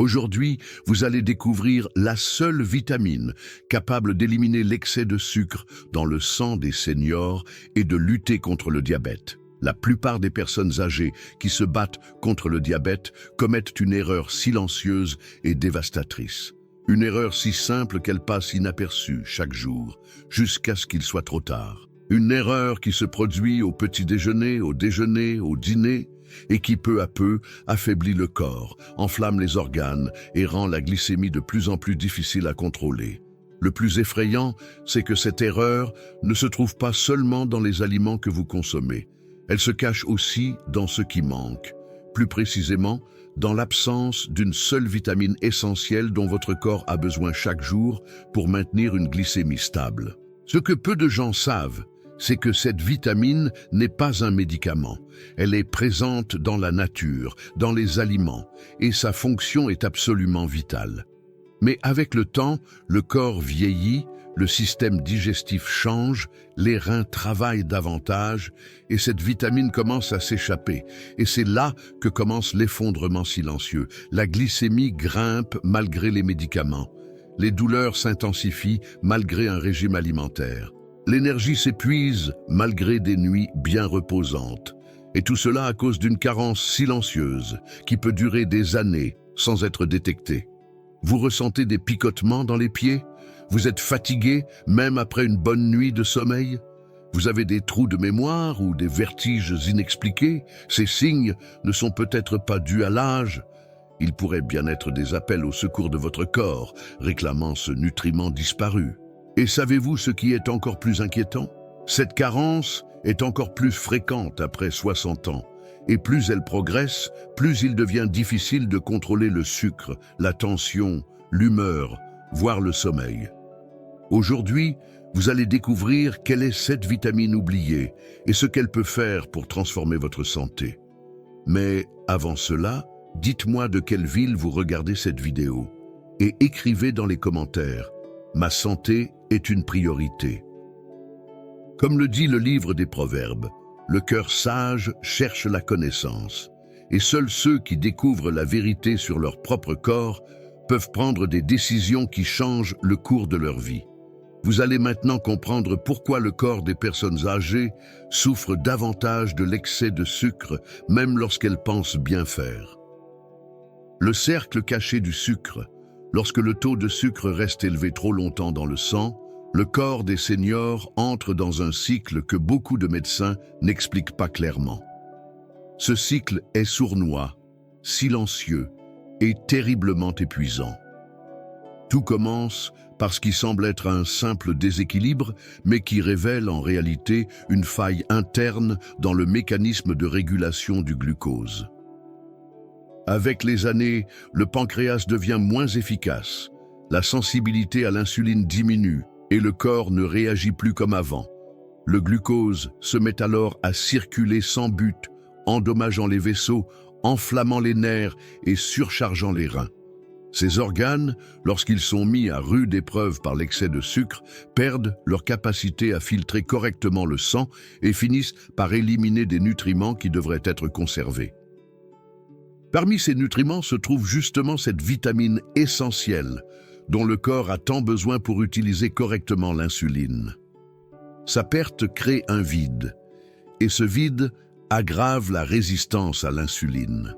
Aujourd'hui, vous allez découvrir la seule vitamine capable d'éliminer l'excès de sucre dans le sang des seniors et de lutter contre le diabète. La plupart des personnes âgées qui se battent contre le diabète commettent une erreur silencieuse et dévastatrice. Une erreur si simple qu'elle passe inaperçue chaque jour, jusqu'à ce qu'il soit trop tard. Une erreur qui se produit au petit déjeuner, au dîner, et qui peu à peu affaiblit le corps, enflamme les organes et rend la glycémie de plus en plus difficile à contrôler. Le plus effrayant, c'est que cette erreur ne se trouve pas seulement dans les aliments que vous consommez. Elle se cache aussi dans ce qui manque. Plus précisément, dans l'absence d'une seule vitamine essentielle dont votre corps a besoin chaque jour pour maintenir une glycémie stable. Ce que peu de gens savent, c'est que cette vitamine n'est pas un médicament. Elle est présente dans la nature, dans les aliments, et sa fonction est absolument vitale. Mais avec le temps, le corps vieillit, le système digestif change, les reins travaillent davantage, et cette vitamine commence à s'échapper. Et c'est là que commence l'effondrement silencieux. La glycémie grimpe malgré les médicaments. Les douleurs s'intensifient malgré un régime alimentaire. L'énergie s'épuise malgré des nuits bien reposantes. Et tout cela à cause d'une carence silencieuse qui peut durer des années sans être détectée. Vous ressentez des picotements dans les pieds? Vous êtes fatigué même après une bonne nuit de sommeil? Vous avez des trous de mémoire ou des vertiges inexpliqués? Ces signes ne sont peut-être pas dus à l'âge. Ils pourraient bien être des appels au secours de votre corps, réclamant ce nutriment disparu. Et savez-vous ce qui est encore plus inquiétant? Cette carence est encore plus fréquente après 60 ans. Et plus elle progresse, plus il devient difficile de contrôler le sucre, la tension, l'humeur, voire le sommeil. Aujourd'hui, vous allez découvrir quelle est cette vitamine oubliée et ce qu'elle peut faire pour transformer votre santé. Mais avant cela, dites-moi de quelle ville vous regardez cette vidéo et écrivez dans les commentaires « Ma santé est une priorité ». Comme le dit le livre des Proverbes, le cœur sage cherche la connaissance, et seuls ceux qui découvrent la vérité sur leur propre corps peuvent prendre des décisions qui changent le cours de leur vie. Vous allez maintenant comprendre pourquoi le corps des personnes âgées souffre davantage de l'excès de sucre, même lorsqu'elles pensent bien faire. Le cercle caché du sucre. Lorsque le taux de sucre reste élevé trop longtemps dans le sang, le corps des seniors entre dans un cycle que beaucoup de médecins n'expliquent pas clairement. Ce cycle est sournois, silencieux et terriblement épuisant. Tout commence par ce qui semble être un simple déséquilibre, mais qui révèle en réalité une faille interne dans le mécanisme de régulation du glucose. Avec les années, le pancréas devient moins efficace, la sensibilité à l'insuline diminue et le corps ne réagit plus comme avant. Le glucose se met alors à circuler sans but, endommageant les vaisseaux, enflammant les nerfs et surchargeant les reins. Ces organes, lorsqu'ils sont mis à rude épreuve par l'excès de sucre, perdent leur capacité à filtrer correctement le sang et finissent par éliminer des nutriments qui devraient être conservés. Parmi ces nutriments se trouve justement cette vitamine essentielle dont le corps a tant besoin pour utiliser correctement l'insuline. Sa perte crée un vide, et ce vide aggrave la résistance à l'insuline.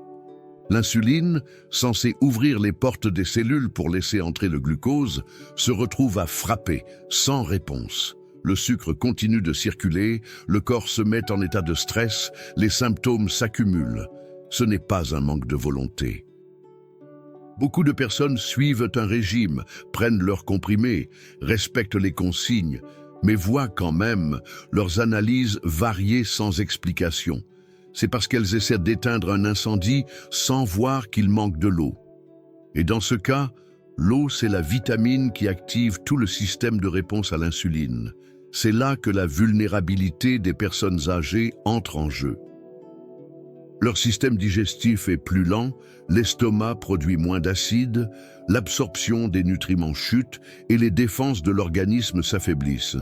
L'insuline, censée ouvrir les portes des cellules pour laisser entrer le glucose, se retrouve à frapper, sans réponse. Le sucre continue de circuler, le corps se met en état de stress, les symptômes s'accumulent. Ce n'est pas un manque de volonté. Beaucoup de personnes suivent un régime, prennent leurs comprimés, respectent les consignes, mais voient quand même leurs analyses varier sans explication. C'est parce qu'elles essaient d'éteindre un incendie sans voir qu'il manque de l'eau. Et dans ce cas, l'eau, c'est la vitamine qui active tout le système de réponse à l'insuline. C'est là que la vulnérabilité des personnes âgées entre en jeu. Leur système digestif est plus lent, l'estomac produit moins d'acide, l'absorption des nutriments chute et les défenses de l'organisme s'affaiblissent.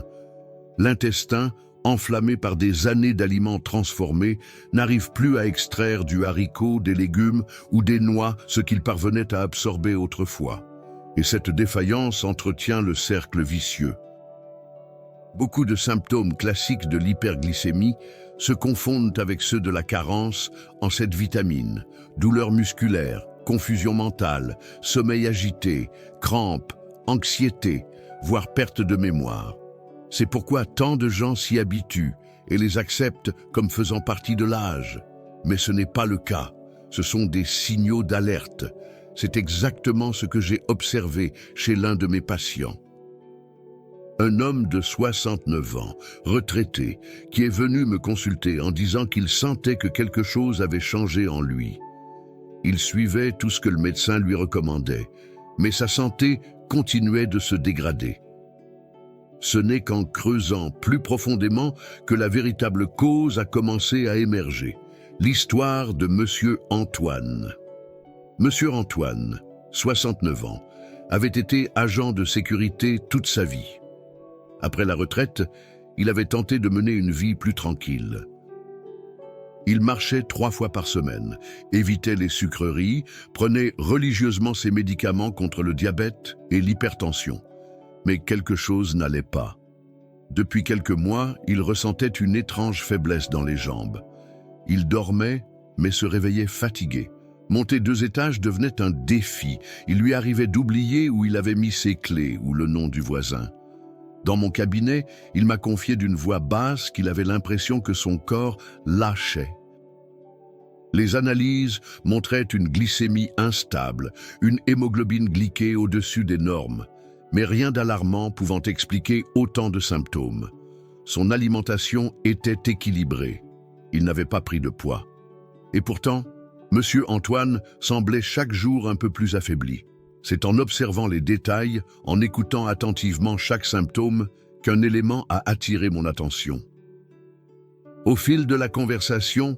L'intestin enflammé par des années d'aliments transformés, n'arrive plus à extraire du haricot, des légumes ou des noix ce qu'il parvenait à absorber autrefois. Et cette défaillance entretient le cercle vicieux. Beaucoup de symptômes classiques de l'hyperglycémie se confondent avec ceux de la carence en cette vitamine: douleurs musculaires, confusion mentale, sommeil agité, crampes, anxiété, voire perte de mémoire. C'est pourquoi tant de gens s'y habituent et les acceptent comme faisant partie de l'âge. Mais ce n'est pas le cas. Ce sont des signaux d'alerte. C'est exactement ce que j'ai observé chez l'un de mes patients. Un homme de 69 ans, retraité, qui est venu me consulter en disant qu'il sentait que quelque chose avait changé en lui. Il suivait tout ce que le médecin lui recommandait, mais sa santé continuait de se dégrader. Ce n'est qu'en creusant plus profondément que la véritable cause a commencé à émerger. L'histoire de Monsieur Antoine. Monsieur Antoine, 69 ans, avait été agent de sécurité toute sa vie. Après la retraite, il avait tenté de mener une vie plus tranquille. Il marchait 3 fois par semaine, évitait les sucreries, prenait religieusement ses médicaments contre le diabète et l'hypertension. Mais quelque chose n'allait pas. Depuis quelques mois, il ressentait une étrange faiblesse dans les jambes. Il dormait, mais se réveillait fatigué. Monter 2 étages devenait un défi. Il lui arrivait d'oublier où il avait mis ses clés ou le nom du voisin. Dans mon cabinet, il m'a confié d'une voix basse qu'il avait l'impression que son corps lâchait. Les analyses montraient une glycémie instable, une hémoglobine glyquée au-dessus des normes, mais rien d'alarmant pouvant expliquer autant de symptômes. Son alimentation était équilibrée. Il n'avait pas pris de poids. Et pourtant, Monsieur Antoine semblait chaque jour un peu plus affaibli. C'est en observant les détails, en écoutant attentivement chaque symptôme, qu'un élément a attiré mon attention. Au fil de la conversation,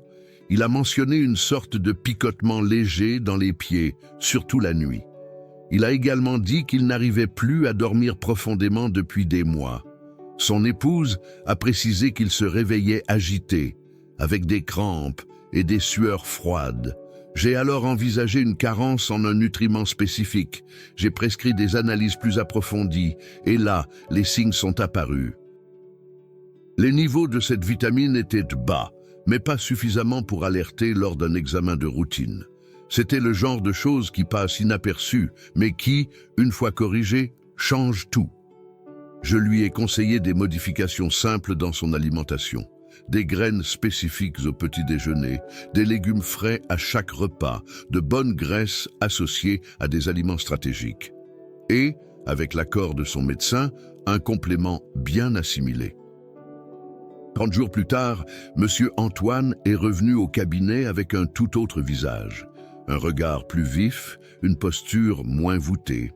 il a mentionné une sorte de picotement léger dans les pieds, surtout la nuit. Il a également dit qu'il n'arrivait plus à dormir profondément depuis des mois. Son épouse a précisé qu'il se réveillait agité, avec des crampes et des sueurs froides. J'ai alors envisagé une carence en un nutriment spécifique. J'ai prescrit des analyses plus approfondies, et là, les signes sont apparus. Les niveaux de cette vitamine étaient bas, mais pas suffisamment pour alerter lors d'un examen de routine. C'était le genre de choses qui passent inaperçues, mais qui, une fois corrigées, changent tout. Je lui ai conseillé des modifications simples dans son alimentation. Des graines spécifiques au petit déjeuner, des légumes frais à chaque repas, de bonnes graisses associées à des aliments stratégiques. Et, avec l'accord de son médecin, un complément bien assimilé. 30 jours plus tard, Monsieur Antoine est revenu au cabinet avec un tout autre visage. Un regard plus vif, une posture moins voûtée.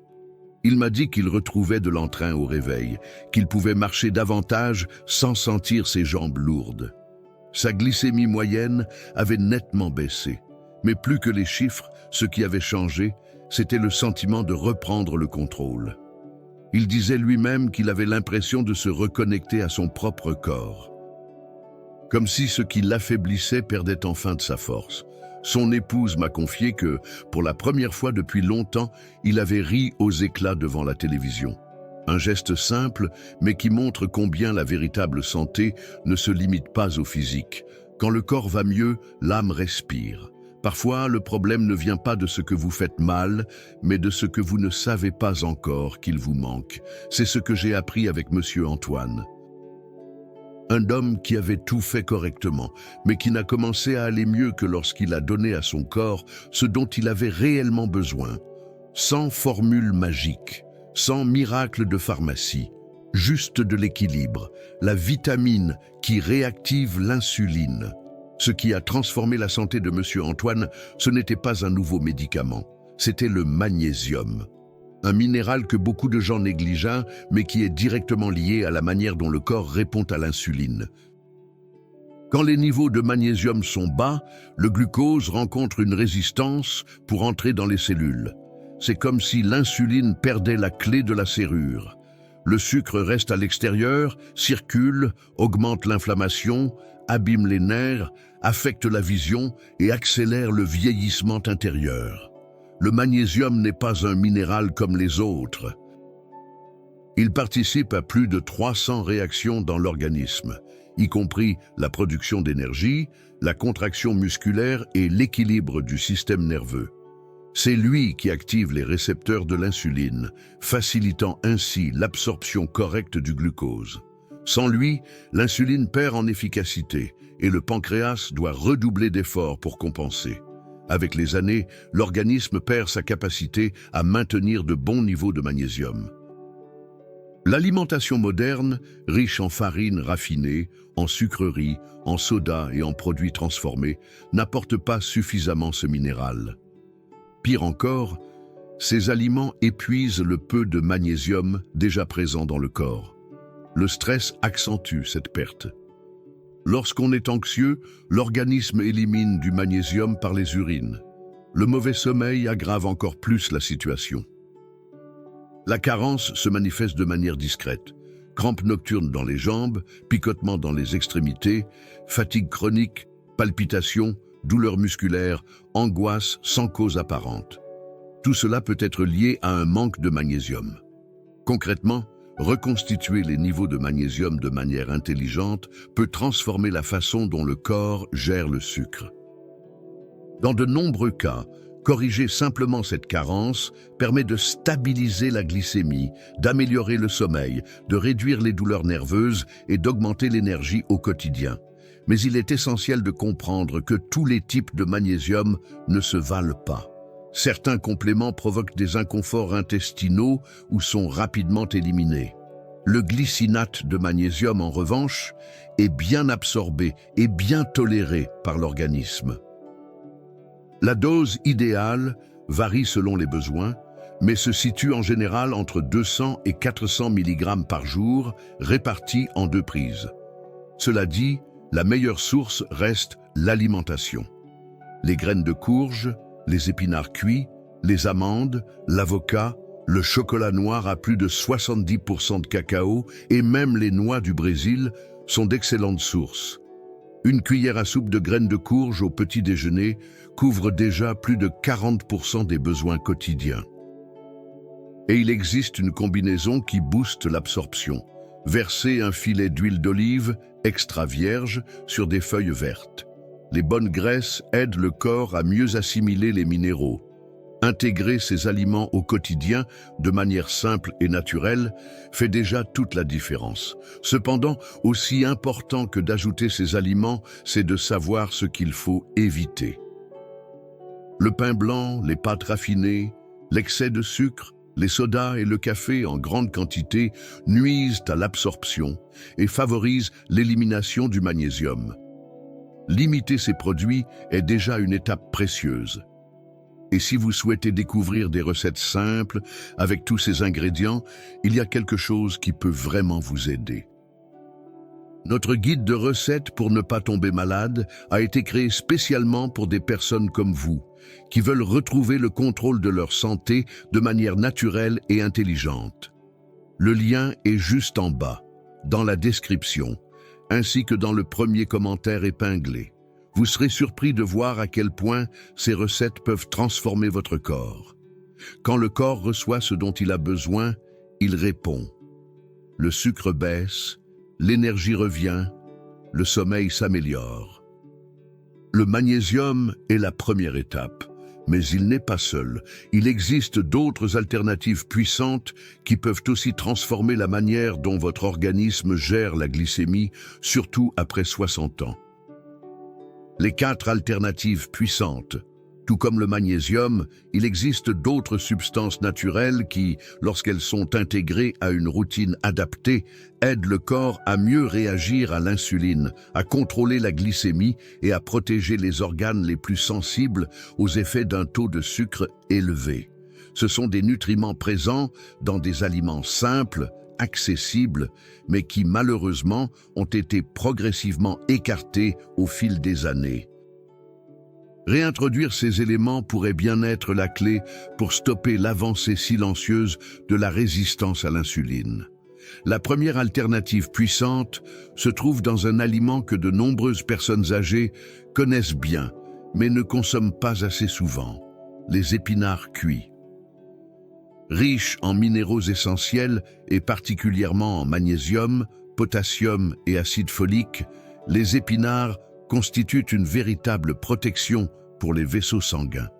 Il m'a dit qu'il retrouvait de l'entrain au réveil, qu'il pouvait marcher davantage sans sentir ses jambes lourdes. Sa glycémie moyenne avait nettement baissé, mais plus que les chiffres, ce qui avait changé, c'était le sentiment de reprendre le contrôle. Il disait lui-même qu'il avait l'impression de se reconnecter à son propre corps. Comme si ce qui l'affaiblissait perdait enfin de sa force. Son épouse m'a confié que, pour la première fois depuis longtemps, il avait ri aux éclats devant la télévision. Un geste simple, mais qui montre combien la véritable santé ne se limite pas au physique. Quand le corps va mieux, l'âme respire. Parfois, le problème ne vient pas de ce que vous faites mal, mais de ce que vous ne savez pas encore qu'il vous manque. C'est ce que j'ai appris avec Monsieur Antoine. Un homme qui avait tout fait correctement, mais qui n'a commencé à aller mieux que lorsqu'il a donné à son corps ce dont il avait réellement besoin. Sans formule magique, sans miracle de pharmacie, juste de l'équilibre, la vitamine qui réactive l'insuline. Ce qui a transformé la santé de Monsieur Antoine, ce n'était pas un nouveau médicament, c'était le magnésium. Un minéral que beaucoup de gens négligent, mais qui est directement lié à la manière dont le corps répond à l'insuline. Quand les niveaux de magnésium sont bas, le glucose rencontre une résistance pour entrer dans les cellules. C'est comme si l'insuline perdait la clé de la serrure. Le sucre reste à l'extérieur, circule, augmente l'inflammation, abîme les nerfs, affecte la vision et accélère le vieillissement intérieur. Le magnésium n'est pas un minéral comme les autres. Il participe à plus de 300 réactions dans l'organisme, y compris la production d'énergie, la contraction musculaire et l'équilibre du système nerveux. C'est lui qui active les récepteurs de l'insuline, facilitant ainsi l'absorption correcte du glucose. Sans lui, l'insuline perd en efficacité et le pancréas doit redoubler d'efforts pour compenser. Avec les années, l'organisme perd sa capacité à maintenir de bons niveaux de magnésium. L'alimentation moderne, riche en farines raffinées, en sucreries, en sodas et en produits transformés, n'apporte pas suffisamment ce minéral. Pire encore, ces aliments épuisent le peu de magnésium déjà présent dans le corps. Le stress accentue cette perte. Lorsqu'on est anxieux, l'organisme élimine du magnésium par les urines. Le mauvais sommeil aggrave encore plus la situation. La carence se manifeste de manière discrète. Crampes nocturnes dans les jambes, picotements dans les extrémités, fatigue chronique, palpitations, douleurs musculaires, angoisse sans cause apparente. Tout cela peut être lié à un manque de magnésium. Concrètement, reconstituer les niveaux de magnésium de manière intelligente peut transformer la façon dont le corps gère le sucre. Dans de nombreux cas, corriger simplement cette carence permet de stabiliser la glycémie, d'améliorer le sommeil, de réduire les douleurs nerveuses et d'augmenter l'énergie au quotidien. Mais il est essentiel de comprendre que tous les types de magnésium ne se valent pas. Certains compléments provoquent des inconforts intestinaux ou sont rapidement éliminés. Le glycinate de magnésium, en revanche, est bien absorbé et bien toléré par l'organisme. La dose idéale varie selon les besoins, mais se situe en général entre 200 et 400 mg par jour, répartis en 2 prises. Cela dit, la meilleure source reste l'alimentation. Les graines de courge, les épinards cuits, les amandes, l'avocat, le chocolat noir à plus de 70% de cacao et même les noix du Brésil sont d'excellentes sources. Une cuillère à soupe de graines de courge au petit déjeuner couvre déjà plus de 40% des besoins quotidiens. Et il existe une combinaison qui booste l'absorption. Verser un filet d'huile d'olive extra vierge sur des feuilles vertes. Les bonnes graisses aident le corps à mieux assimiler les minéraux. Intégrer ces aliments au quotidien de manière simple et naturelle fait déjà toute la différence. Cependant, aussi important que d'ajouter ces aliments, c'est de savoir ce qu'il faut éviter. Le pain blanc, les pâtes raffinées, l'excès de sucre, les sodas et le café en grande quantité nuisent à l'absorption et favorisent l'élimination du magnésium. Limiter ces produits est déjà une étape précieuse. Et si vous souhaitez découvrir des recettes simples avec tous ces ingrédients, il y a quelque chose qui peut vraiment vous aider. Notre guide de recettes pour ne pas tomber malade a été créé spécialement pour des personnes comme vous, qui veulent retrouver le contrôle de leur santé de manière naturelle et intelligente. Le lien est juste en bas, dans la description, ainsi que dans le premier commentaire épinglé. Vous serez surpris de voir à quel point ces recettes peuvent transformer votre corps. Quand le corps reçoit ce dont il a besoin, il répond. Le sucre baisse, l'énergie revient, le sommeil s'améliore. Le magnésium est la première étape, mais il n'est pas seul. Il existe d'autres alternatives puissantes qui peuvent aussi transformer la manière dont votre organisme gère la glycémie, surtout après 60 ans. Les 4 alternatives puissantes. Tout comme le magnésium, il existe d'autres substances naturelles qui, lorsqu'elles sont intégrées à une routine adaptée, aident le corps à mieux réagir à l'insuline, à contrôler la glycémie et à protéger les organes les plus sensibles aux effets d'un taux de sucre élevé. Ce sont des nutriments présents dans des aliments simples, accessibles, mais qui malheureusement ont été progressivement écartés au fil des années. Réintroduire ces éléments pourrait bien être la clé pour stopper l'avancée silencieuse de la résistance à l'insuline. La première alternative puissante se trouve dans un aliment que de nombreuses personnes âgées connaissent bien, mais ne consomment pas assez souvent: les épinards cuits. Riches en minéraux essentiels et particulièrement en magnésium, potassium et acide folique, les épinards constituent une véritable protection pour les vaisseaux sanguins.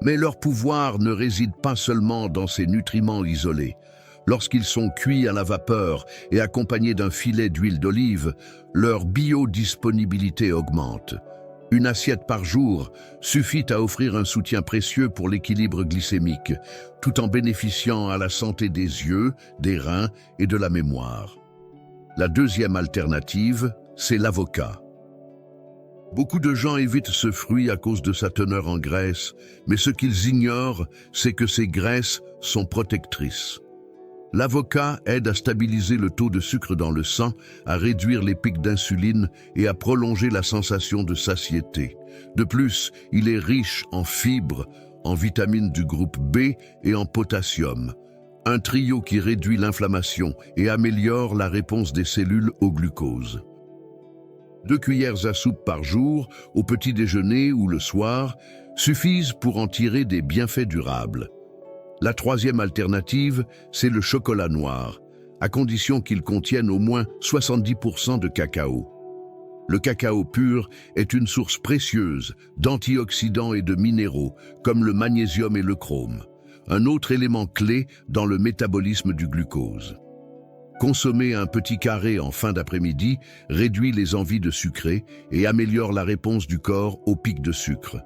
Mais leur pouvoir ne réside pas seulement dans ces nutriments isolés. Lorsqu'ils sont cuits à la vapeur et accompagnés d'un filet d'huile d'olive, leur biodisponibilité augmente. Une assiette par jour suffit à offrir un soutien précieux pour l'équilibre glycémique, tout en bénéficiant à la santé des yeux, des reins et de la mémoire. La deuxième alternative, c'est l'avocat. Beaucoup de gens évitent ce fruit à cause de sa teneur en graisse, mais ce qu'ils ignorent, c'est que ces graisses sont protectrices. L'avocat aide à stabiliser le taux de sucre dans le sang, à réduire les pics d'insuline et à prolonger la sensation de satiété. De plus, il est riche en fibres, en vitamines du groupe B et en potassium, un trio qui réduit l'inflammation et améliore la réponse des cellules au glucose. 2 cuillères à soupe par jour, au petit déjeuner ou le soir, suffisent pour en tirer des bienfaits durables. La troisième alternative, c'est le chocolat noir, à condition qu'il contienne au moins 70% de cacao. Le cacao pur est une source précieuse d'antioxydants et de minéraux, comme le magnésium et le chrome, un autre élément clé dans le métabolisme du glucose. Consommer un petit carré en fin d'après-midi réduit les envies de sucrer et améliore la réponse du corps aux pics de sucre.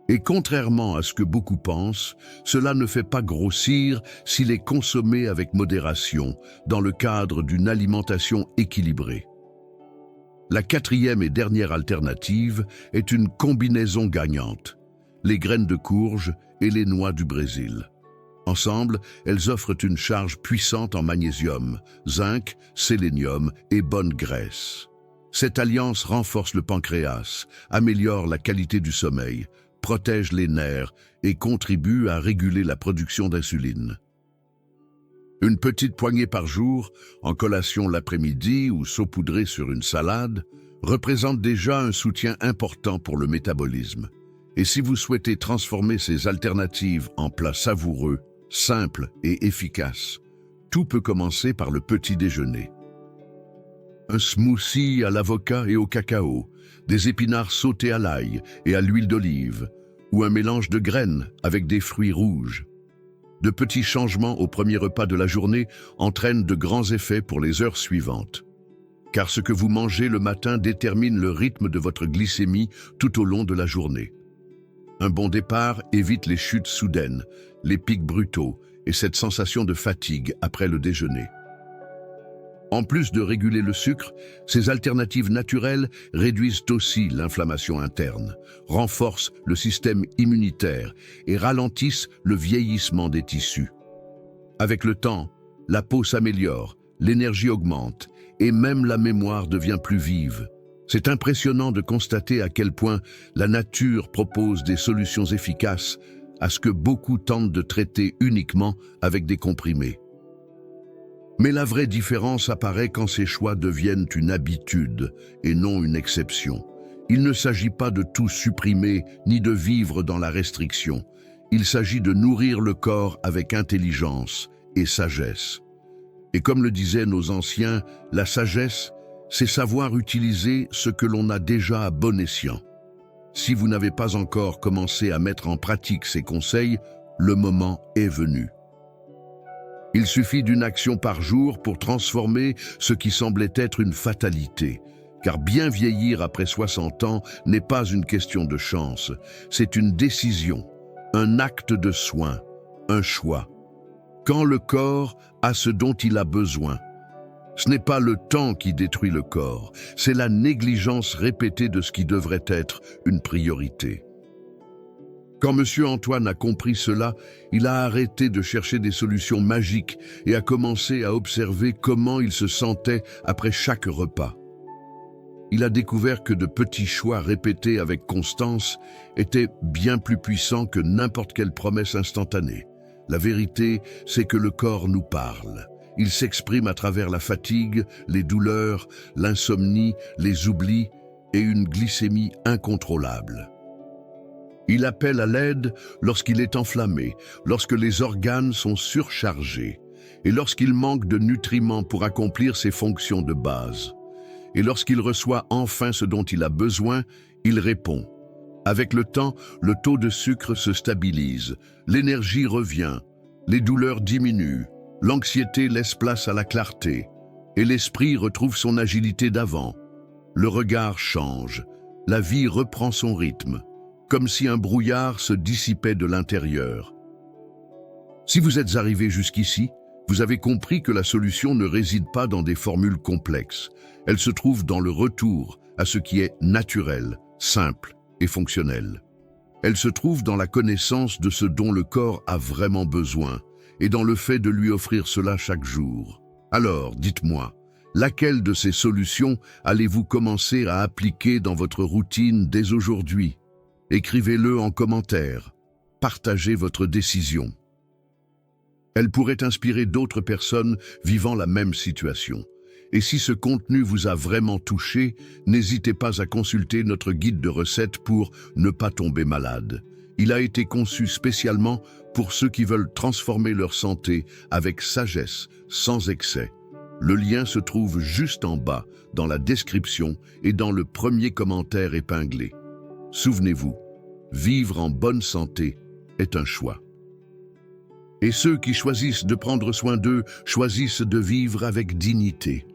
Et contrairement à ce que beaucoup pensent, cela ne fait pas grossir s'il est consommé avec modération, dans le cadre d'une alimentation équilibrée. La quatrième et dernière alternative est une combinaison gagnante: les graines de courge et les noix du Brésil. Ensemble, elles offrent une charge puissante en magnésium, zinc, sélénium et bonne graisse. Cette alliance renforce le pancréas, améliore la qualité du sommeil, protège les nerfs et contribue à réguler la production d'insuline. Une petite poignée par jour, en collation l'après-midi ou saupoudrée sur une salade, représente déjà un soutien important pour le métabolisme. Et si vous souhaitez transformer ces alternatives en plats savoureux, simples et efficaces, tout peut commencer par le petit déjeuner. Un smoothie à l'avocat et au cacao, des épinards sautés à l'ail et à l'huile d'olive, ou un mélange de graines avec des fruits rouges. De petits changements au premier repas de la journée entraînent de grands effets pour les heures suivantes. Car ce que vous mangez le matin détermine le rythme de votre glycémie tout au long de la journée. Un bon départ évite les chutes soudaines, les pics brutaux et cette sensation de fatigue après le déjeuner. En plus de réguler le sucre, ces alternatives naturelles réduisent aussi l'inflammation interne, renforcent le système immunitaire et ralentissent le vieillissement des tissus. Avec le temps, la peau s'améliore, l'énergie augmente et même la mémoire devient plus vive. C'est impressionnant de constater à quel point la nature propose des solutions efficaces à ce que beaucoup tentent de traiter uniquement avec des comprimés. Mais la vraie différence apparaît quand ces choix deviennent une habitude et non une exception. Il ne s'agit pas de tout supprimer ni de vivre dans la restriction. Il s'agit de nourrir le corps avec intelligence et sagesse. Et comme le disaient nos anciens, la sagesse, c'est savoir utiliser ce que l'on a déjà à bon escient. Si vous n'avez pas encore commencé à mettre en pratique ces conseils, le moment est venu. Il suffit d'une action par jour pour transformer ce qui semblait être une fatalité. Car bien vieillir après 60 ans n'est pas une question de chance, c'est une décision, un acte de soin, un choix. Quand le corps a ce dont il a besoin, ce n'est pas le temps qui détruit le corps, c'est la négligence répétée de ce qui devrait être une priorité. Quand M. Antoine a compris cela, il a arrêté de chercher des solutions magiques et a commencé à observer comment il se sentait après chaque repas. Il a découvert que de petits choix répétés avec constance étaient bien plus puissants que n'importe quelle promesse instantanée. La vérité, c'est que le corps nous parle. Il s'exprime à travers la fatigue, les douleurs, l'insomnie, les oublis et une glycémie incontrôlable. Il appelle à l'aide lorsqu'il est enflammé, lorsque les organes sont surchargés et lorsqu'il manque de nutriments pour accomplir ses fonctions de base. Et lorsqu'il reçoit enfin ce dont il a besoin, il répond. Avec le temps, le taux de sucre se stabilise, l'énergie revient, les douleurs diminuent, l'anxiété laisse place à la clarté, et l'esprit retrouve son agilité d'avant. Le regard change, la vie reprend son rythme, comme si un brouillard se dissipait de l'intérieur. Si vous êtes arrivé jusqu'ici, vous avez compris que la solution ne réside pas dans des formules complexes. Elle se trouve dans le retour à ce qui est naturel, simple et fonctionnel. Elle se trouve dans la connaissance de ce dont le corps a vraiment besoin et dans le fait de lui offrir cela chaque jour. Alors, dites-moi, laquelle de ces solutions allez-vous commencer à appliquer dans votre routine dès aujourd'hui? Écrivez-le en commentaire. Partagez votre décision. Elle pourrait inspirer d'autres personnes vivant la même situation. Et si ce contenu vous a vraiment touché, n'hésitez pas à consulter notre guide de recettes pour ne pas tomber malade. Il a été conçu spécialement pour ceux qui veulent transformer leur santé avec sagesse, sans excès. Le lien se trouve juste en bas, dans la description et dans le premier commentaire épinglé. Souvenez-vous, vivre en bonne santé est un choix. Et ceux qui choisissent de prendre soin d'eux choisissent de vivre avec dignité.